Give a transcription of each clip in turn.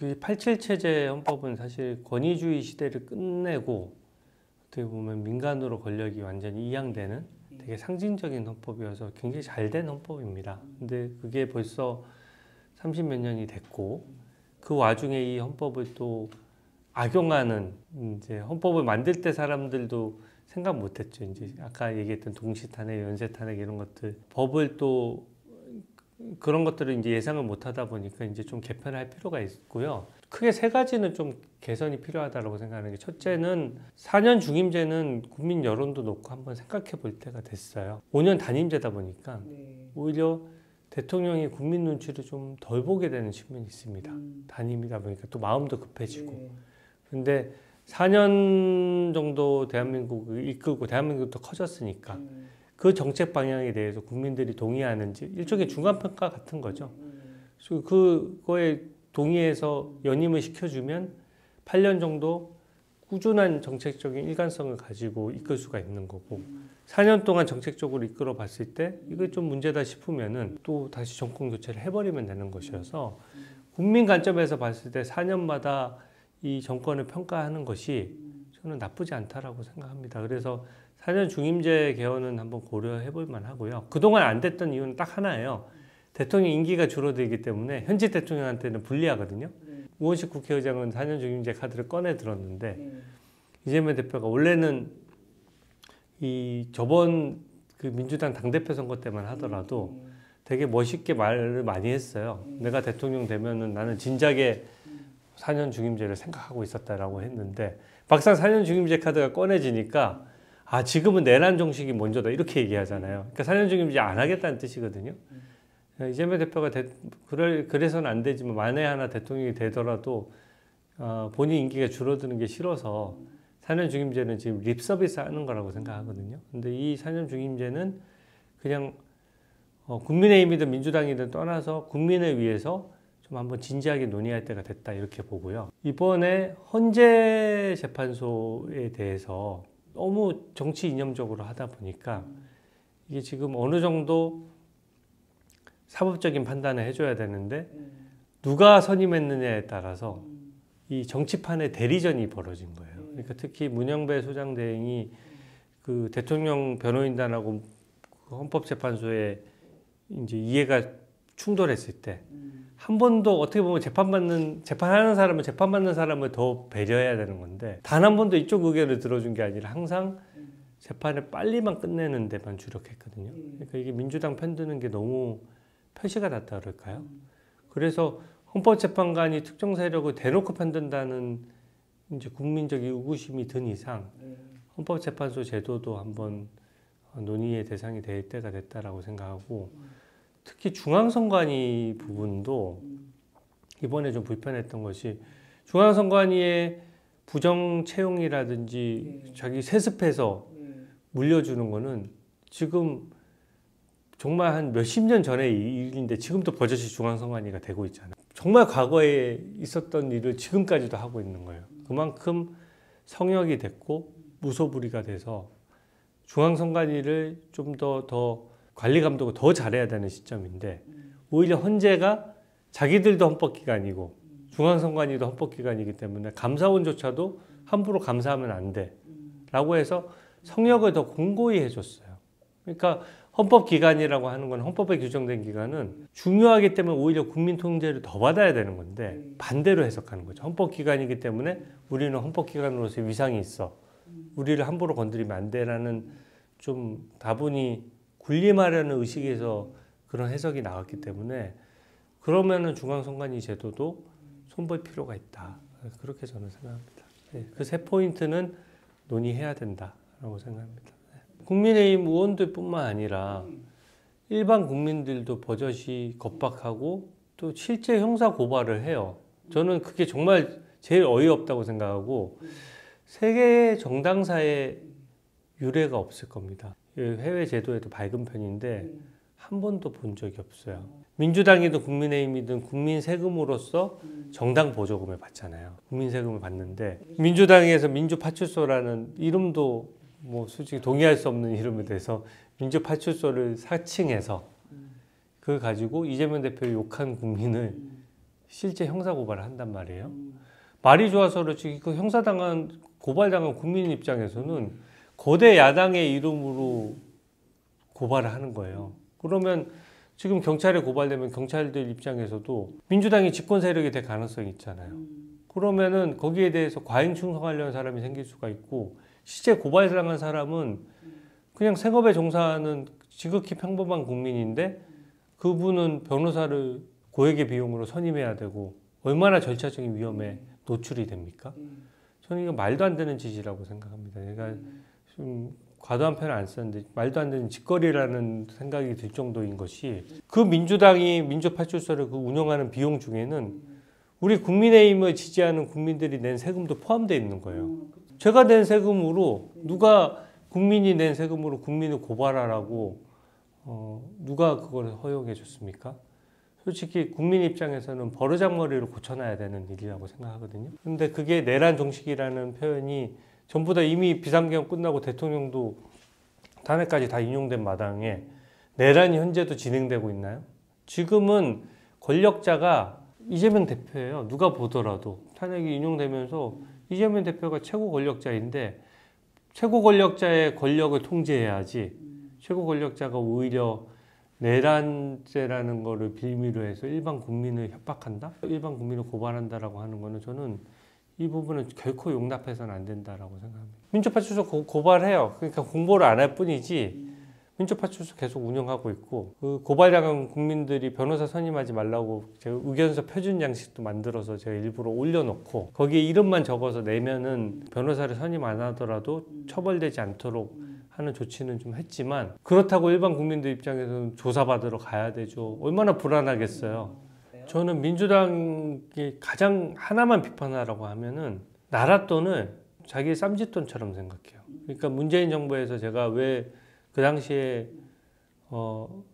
그 87 체제 헌법은 사실 권위주의 시대를 끝내고 어떻게 보면 민간으로 권력이 완전히 이양되는 되게 상징적인 헌법이어서 굉장히 잘 된 헌법입니다. 근데 그게 벌써 30몇 년이 됐고 그 와중에 이 헌법을 또 악용하는 이제 헌법을 만들 때 사람들도 생각 못했죠. 이제 아까 얘기했던 동시탄핵, 연쇄탄핵 이런 것들 법을 또 그런 것들을 이제 예상을 못하다 보니까 이제 좀 개편할 필요가 있고요. 크게 세 가지는 좀 개선이 필요하다고 생각하는 게 첫째는 4년 중임제는 국민 여론도 놓고 한번 생각해 볼 때가 됐어요. 5년 단임제다 보니까 오히려 대통령이 국민 눈치를 좀 덜 보게 되는 측면이 있습니다. 단임이다 보니까 또 마음도 급해지고. 근데 4년 정도 대한민국을 이끌고 대한민국도 커졌으니까 그 정책 방향에 대해서 국민들이 동의하는지 일종의 중간평가 같은 거죠. 그래서 그거에 동의해서 연임을 시켜주면 8년 정도 꾸준한 정책적인 일관성을 가지고 이끌 수가 있는 거고 4년 동안 정책적으로 이끌어 봤을 때 이거 좀 문제다 싶으면은 또 다시 정권 교체를 해버리면 되는 것이어서 국민 관점에서 봤을 때 4년마다 이 정권을 평가하는 것이 저는 나쁘지 않다라고 생각합니다. 그래서 4년 중임제 개헌은 한번 고려해 볼 만하고요. 그동안 안 됐던 이유는 딱 하나예요. 대통령 임기가 줄어들기 때문에 현직 대통령한테는 불리하거든요. 우원식 국회의장은 4년 중임제 카드를 꺼내 들었는데 이재명 대표가 원래는 이 저번 그 민주당 당대표 선거 때만 하더라도 되게 멋있게 말을 많이 했어요. 내가 대통령 되면은 나는 진작에 4년 중임제를 생각하고 있었다라고 했는데 막상 4년 중임제 카드가 꺼내지니까 아 지금은 내란 정식이 먼저다 이렇게 얘기하잖아요. 그러니까 4년 중임제 안 하겠다는 뜻이거든요. 이재명 대표가 그래서는 안 되지만 만에 하나 대통령이 되더라도 본인 인기가 줄어드는 게 싫어서 4년 중임제는 지금 립서비스 하는 거라고 생각하거든요. 근데 이 4년 중임제는 그냥 국민의힘이든 민주당이든 떠나서 국민을 위해서 좀 한번 진지하게 논의할 때가 됐다 이렇게 보고요. 이번에 헌재 재판소에 대해서 너무 정치 이념적으로 하다 보니까 이게 지금 어느 정도 사법적인 판단을 해줘야 되는데 누가 선임했느냐에 따라서 이 정치판의 대리전이 벌어진 거예요. 그러니까 특히 문영배 소장 대행이 그 대통령 변호인단하고 그 헌법재판소에 이제 이해가 충돌했을 때 한 번도 어떻게 보면 재판하는 사람은 재판받는 사람을 더 배려해야 되는 건데 단 한 번도 이쪽 의견을 들어준 게 아니라 항상 재판을 빨리만 끝내는 데만 주력했거든요. 그러니까 이게 민주당 편드는 게 너무 표시가 났다 그럴까요? 그래서 헌법재판관이 특정 세력을 대놓고 편든다는 이제 국민적 의구심이 든 이상 헌법재판소 제도도 한번 논의의 대상이 될 때가 됐다라고 생각하고 특히 중앙선관위 부분도 이번에 좀 불편했던 것이 중앙선관위의 부정 채용이라든지 자기 세습해서 물려주는 거는 지금 정말 한 몇십 년 전의 일인데 지금도 버젓이 중앙선관위가 되고 있잖아요. 정말 과거에 있었던 일을 지금까지도 하고 있는 거예요. 그만큼 성역이 됐고 무소불위가 돼서 중앙선관위를 좀 더 관리 감독을 더 잘해야 되는 시점인데 오히려 헌재가 자기들도 헌법기관이고 중앙선관위도 헌법기관이기 때문에 감사원조차도 함부로 감사하면 안 돼 라고 해서 성역을 더 공고히 해줬어요. 그러니까 헌법기관이라고 하는 건 헌법에 규정된 기관은 중요하기 때문에 오히려 국민 통제를 더 받아야 되는 건데 반대로 해석하는 거죠. 헌법기관이기 때문에 우리는 헌법기관으로서의 위상이 있어. 우리를 함부로 건드리면 안 돼라는 좀 다분히 군림하려는 의식에서 그런 해석이 나왔기 때문에 그러면은 중앙선관위 제도도 손볼 필요가 있다. 그렇게 저는 생각합니다. 그 세 포인트는 논의해야 된다라고 생각합니다. 국민의힘 의원들뿐만 아니라 일반 국민들도 버젓이 겁박하고 또 실제 형사 고발을 해요. 저는 그게 정말 제일 어이없다고 생각하고 세계의 정당사에 유례가 없을 겁니다. 해외 제도에도 밝은 편인데 한 번도 본 적이 없어요. 민주당이든 국민의힘이든 국민 세금으로서 정당 보조금을 받잖아요. 국민 세금을 받는데 민주당에서 민주파출소라는 이름도 뭐 솔직히 동의할 수 없는 이름에 대해서 민주파출소를 사칭해서 그걸 가지고 이재명 대표를 욕한 국민을 실제 형사 고발을 한단 말이에요. 말이 좋아서 그렇지 그 고발당한 국민 입장에서는 거대 야당의 이름으로 고발을 하는 거예요. 그러면 지금 경찰에 고발되면 경찰들 입장에서도 민주당이 집권 세력이 될 가능성이 있잖아요. 그러면은 거기에 대해서 과잉 충성하려는 사람이 생길 수가 있고, 실제 고발당한 사람은 그냥 생업에 종사하는 지극히 평범한 국민인데 그분은 변호사를 고액의 비용으로 선임해야 되고 얼마나 절차적인 위험에 노출이 됩니까? 저는 이거 말도 안 되는 짓이라고 생각합니다. 제가 좀 과도한 표현을 안 쓰는데 말도 안 되는 짓거리라는 생각이 들 정도인 것이, 그 민주당이 민주파출소를 그 운영하는 비용 중에는 우리 국민의힘을 지지하는 국민들이 낸 세금도 포함되어 있는 거예요. 제가 낸 세금으로 누가 국민이 낸 세금으로 국민을 고발하라고 누가 그걸 허용해 줬습니까? 솔직히 국민 입장에서는 버르장머리로 고쳐놔야 되는 일이라고 생각하거든요. 근데 그게 내란 정식이라는 표현이 전부 다 이미 비상계엄 끝나고 대통령도 탄핵까지 다 인용된 마당에 내란이 현재도 진행되고 있나요? 지금은 권력자가 이재명 대표예요. 누가 보더라도 탄핵이 인용되면서 이재명 대표가 최고 권력자인데 최고 권력자의 권력을 통제해야지, 최고 권력자가 오히려 내란죄라는 거를 빌미로 해서 일반 국민을 협박한다? 일반 국민을 고발한다라고 하는 거는 저는 이 부분은 결코 용납해서는 안 된다라고 생각합니다. 민주파출소 고발해요. 그러니까 공보를 안 할 뿐이지 민주파출소 계속 운영하고 있고, 그 고발당한 국민들이 변호사 선임하지 말라고 제가 의견서 표준 양식도 만들어서 제가 일부러 올려놓고 거기에 이름만 적어서 내면은 변호사를 선임 안 하더라도 처벌되지 않도록 하는 조치는 좀 했지만, 그렇다고 일반 국민들 입장에서는 조사받으러 가야 되죠. 얼마나 불안하겠어요. 저는 민주당이 가장 하나만 비판하라고 하면은 나라 돈을 자기 쌈짓돈처럼 생각해요. 그러니까 문재인 정부에서 제가 왜 그 당시에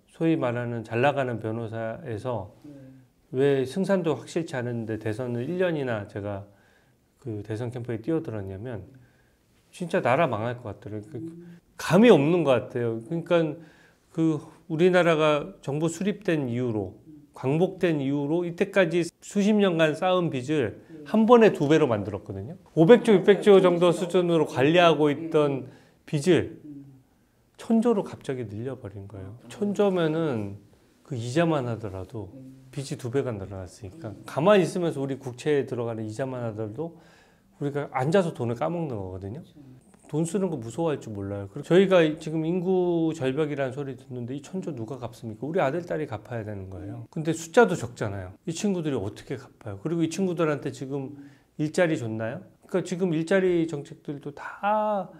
소위 말하는 잘 나가는 변호사에서 왜 승산도 확실치 않은데 대선을 1년이나 제가 그 대선 캠프에 뛰어들었냐면 진짜 나라 망할 것 같더라고요. 감이 없는 것 같아요. 그러니까 그 우리나라가 정부 수립된 이후로, 광복된 이후로 이때까지 수십 년간 쌓은 빚을 한 번에 2배로 만들었거든요. 500조, 600조 정도 수준으로 관리하고 있던 빚을 1000조로 갑자기 늘려버린 거예요. 1000조면은 그 이자만 하더라도 빚이 2배가 늘어났으니까 가만히 있으면서 우리 국채에 들어가는 이자만 하더라도 우리가 앉아서 돈을 까먹는 거거든요. 돈 쓰는 거 무서워할 줄 몰라요. 그리고 저희가 지금 인구 절벽이라는 소리 듣는데 이 1000조 누가 갚습니까? 우리 아들, 딸이 갚아야 되는 거예요. 근데 숫자도 적잖아요. 이 친구들이 어떻게 갚아요? 그리고 이 친구들한테 지금 일자리 줬나요? 그러니까 지금 일자리 정책들도 다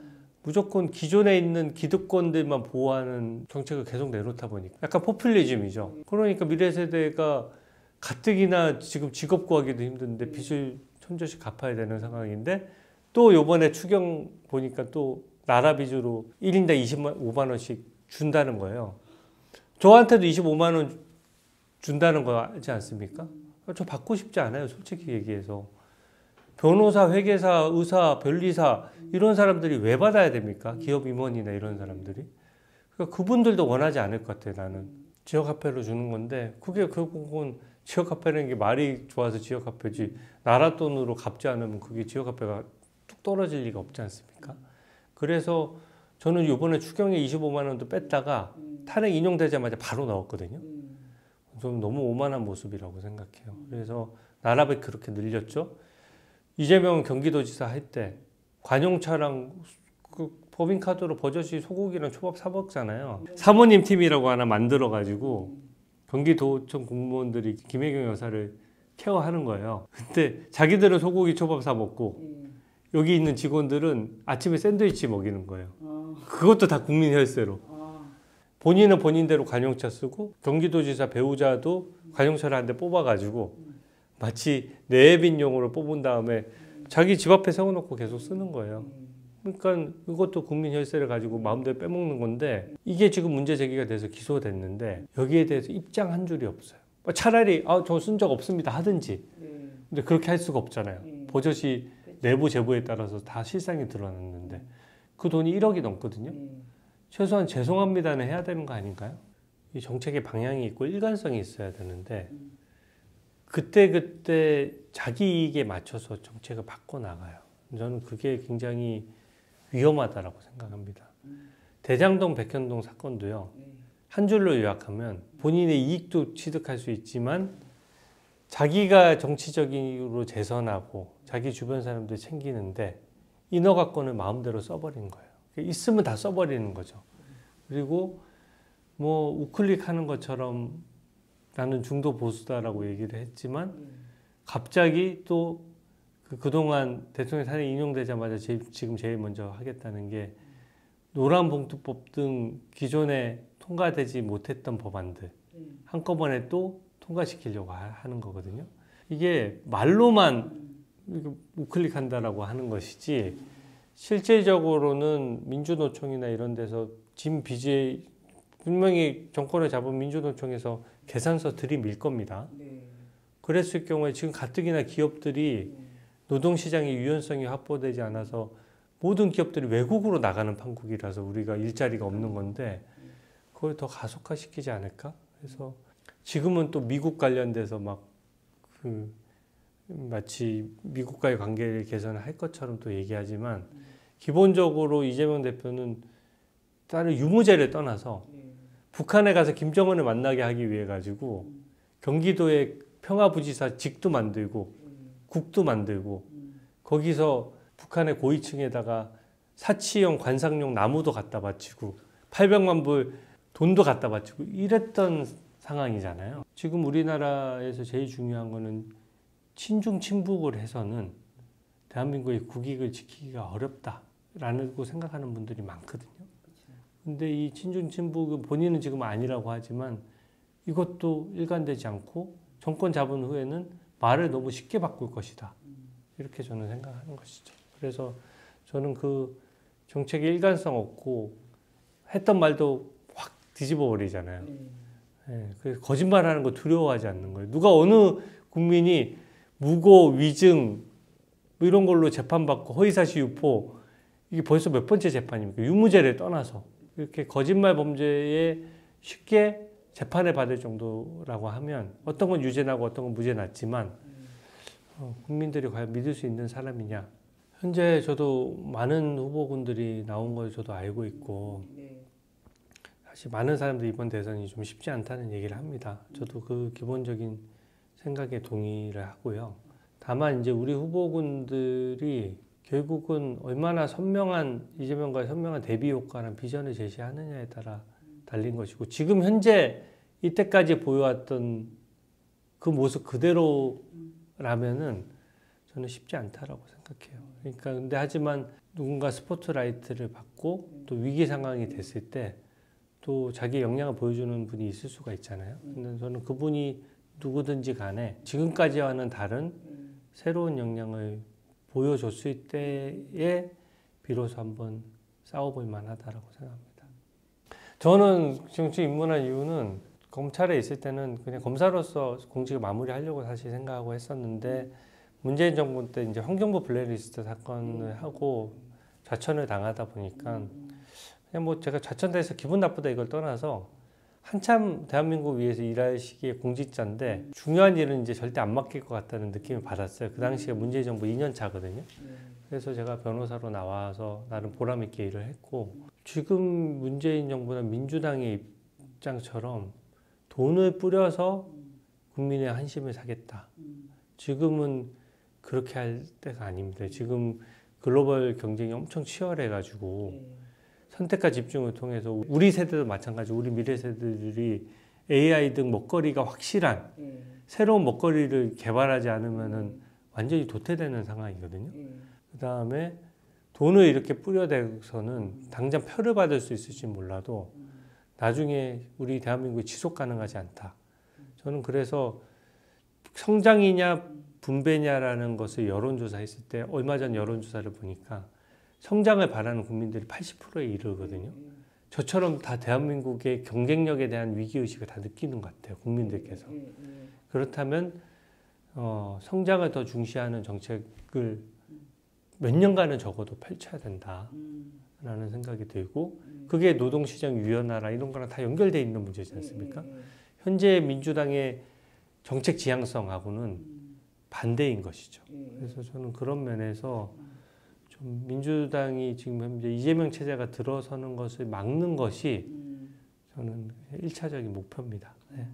무조건 기존에 있는 기득권들만 보호하는 정책을 계속 내놓다 보니까 약간 포퓰리즘이죠. 그러니까 미래 세대가 가뜩이나 지금 직업 구하기도 힘든데 빚을 1000조씩 갚아야 되는 상황인데, 또 요번에 추경 보니까 또 나라 빚으로 1인당 25만 원씩 준다는 거예요. 저한테도 25만 원 준다는 거지 않습니까? 저 받고 싶지 않아요, 솔직히 얘기해서. 변호사, 회계사, 의사, 변리사 이런 사람들이 왜 받아야 됩니까? 기업 임원이나 이런 사람들이. 그러니까 그분들도 원하지 않을 것 같아요, 나는. 지역화폐로 주는 건데 그게 결국은 지역화폐라는 게 말이 좋아서 지역화폐지, 나라 돈으로 갚지 않으면 그게 지역화폐가 뚝 떨어질 리가 없지 않습니까? 그래서 저는 이번에 추경에 25만 원도 뺐다가 탄핵 인용되자마자 바로 넣었거든요. 좀 너무 오만한 모습이라고 생각해요. 그래서 나라빚 그렇게 늘렸죠. 이재명 경기도지사 할 때 관용차랑 그 법인카드로 버젓이 소고기랑 초밥 사 먹잖아요. 사모님 팀이라고 하나 만들어가지고 경기도청 공무원들이 김혜경 여사를 케어하는 거예요. 근데 자기들은 소고기 초밥 사 먹고 여기 있는 직원들은 아침에 샌드위치 먹이는 거예요. 그것도 다 국민 혈세로. 본인은 본인대로 관용차 쓰고 경기도지사 배우자도 관용차를 한 대 뽑아가지고 마치 내빈용으로 뽑은 다음에 자기 집 앞에 세워놓고 계속 쓰는 거예요. 그러니까 이것도 국민 혈세를 가지고 마음대로 빼먹는 건데, 이게 지금 문제 제기가 돼서 기소됐는데 여기에 대해서 입장 한 줄이 없어요. 차라리 저 쓴 적 없습니다 하든지. 근데 그렇게 할 수가 없잖아요. 버젓이 내부 제보에 따라서 다 실상이 드러났는데 그 돈이 1억이 넘거든요. 최소한 죄송합니다는 해야 되는 거 아닌가요? 이 정책의 방향이 있고 일관성이 있어야 되는데 그때그때 자기 이익에 맞춰서 정책을 바꿔나가요. 저는 그게 굉장히 위험하다라고 생각합니다. 대장동, 백현동 사건도요. 한 줄로 요약하면 본인의 이익도 취득할 수 있지만 자기가 정치적으로 재선하고 자기 주변 사람들 챙기는데 인허가권을 마음대로 써버린 거예요. 있으면 다 써버리는 거죠. 그리고 뭐 우클릭 하는 것처럼 나는 중도 보수다라고 얘기를 했지만 갑자기 또 그동안 대통령 사례 인용되자마자 지금 제일 먼저 하겠다는 게 노란봉투법 등 기존에 통과되지 못했던 법안들 한꺼번에 또 통과시키려고 하는 거거든요. 이게 말로만 우클릭한다라고 하는 것이지 실제적으로는 민주노총이나 이런 데서 지금 BJ 분명히 정권을 잡은 민주노총에서 계산서 들이밀 겁니다. 그랬을 경우에 지금 가뜩이나 기업들이 노동시장의 유연성이 확보되지 않아서 모든 기업들이 외국으로 나가는 판국이라서 우리가 일자리가 없는 건데 그걸 더 가속화시키지 않을까? 그래서 지금은 또 미국 관련돼서 막 마치 미국과의 관계를 개선할 것처럼 또 얘기하지만 기본적으로 이재명 대표는 다른 유무죄를 떠나서 북한에 가서 김정은을 만나게 하기 위해 가지고 경기도에 평화부지사 직도 만들고 국도 만들고 거기서 북한의 고위층에다가 사치용 관상용 나무도 갖다 바치고 800만 불 돈도 갖다 바치고 이랬던 상황이잖아요. 지금 우리나라에서 제일 중요한 거는 친중 친북을 해서는 대한민국의 국익을 지키기가 어렵다라고 생각하는 분들이 많거든요. 근데 이 친중 친북은 본인은 지금 아니라고 하지만 이것도 일관되지 않고 정권 잡은 후에는 말을 너무 쉽게 바꿀 것이다. 이렇게 저는 생각하는 것이죠. 그래서 저는 그 정책의 일관성 없고 했던 말도 확 뒤집어 버리잖아요. 그래서 거짓말하는 거 두려워하지 않는 거예요. 누가 어느 국민이 무고, 위증 뭐 이런 걸로 재판받고 허위사실 유포 이게 벌써 몇 번째 재판입니까? 유무죄를 떠나서 이렇게 거짓말 범죄에 쉽게 재판을 받을 정도라고 하면 어떤 건 유죄 나고 어떤 건 무죄 났지만 국민들이 과연 믿을 수 있는 사람이냐. 현재 저도 많은 후보군들이 나온 걸 저도 알고 있고 사실 많은 사람들이 이번 대선이 좀 쉽지 않다는 얘기를 합니다. 저도 그 기본적인 생각에 동의를 하고요. 다만 이제 우리 후보군들이 결국은 얼마나 선명한 이재명과의 선명한 대비 효과나 비전을 제시하느냐에 따라 달린 것이고 지금 현재 이때까지 보여왔던 그 모습 그대로라면은 저는 쉽지 않다라고 생각해요. 그러니까 근데 하지만 누군가 스포트라이트를 받고 또 위기 상황이 됐을 때 또 자기 역량을 보여주는 분이 있을 수가 있잖아요. 근데 저는 그분이 누구든지 간에 지금까지와는 다른 새로운 역량을 보여줬을 때에 비로소 한번 싸워볼 만하다라고 생각합니다. 저는 정치 입문한 이유는 검찰에 있을 때는 그냥 검사로서 공직을 마무리하려고 사실 생각하고 했었는데 문재인 정부 때 이제 환경부 블랙리스트 사건을 하고 좌천을 당하다 보니까 그냥 뭐 제가 좌천돼서 기분 나쁘다 이걸 떠나서 한참 대한민국 위해서 일할 시기에 공직자인데 중요한 일은 이제 절대 안 맡길 것 같다는 느낌을 받았어요. 그 당시에 문재인 정부 2년 차거든요. 그래서 제가 변호사로 나와서 나름 보람 있게 일을 했고 지금 문재인 정부나 민주당의 입장처럼 돈을 뿌려서 국민의 한심을 사겠다. 지금은 그렇게 할 때가 아닙니다. 지금 글로벌 경쟁이 엄청 치열해가지고 선택과 집중을 통해서 우리 세대도 마찬가지고 우리 미래 세대들이 AI 등 먹거리가 확실한 새로운 먹거리를 개발하지 않으면은 완전히 도태되는 상황이거든요. 그 다음에 돈을 이렇게 뿌려대서는 당장 표를 받을 수 있을지 몰라도 나중에 우리 대한민국이 지속 가능하지 않다. 저는 그래서 성장이냐 분배냐라는 것을 여론조사했을 때 얼마 전 여론조사를 보니까 성장을 바라는 국민들이 80%에 이르거든요. 저처럼 다 대한민국의 경쟁력에 대한 위기의식을 다 느끼는 것 같아요. 국민들께서. 그렇다면 성장을 더 중시하는 정책을 몇 년간은 적어도 펼쳐야 된다라는 생각이 들고 그게 노동시장 유연화라 이런 거랑 다 연결되어 있는 문제지 않습니까? 현재 민주당의 정책 지향성하고는 반대인 것이죠. 예. 그래서 저는 그런 면에서 좀 민주당이 지금 현재 이재명 체제가 들어서는 것을 막는 것이 저는 1차적인 목표입니다. 네.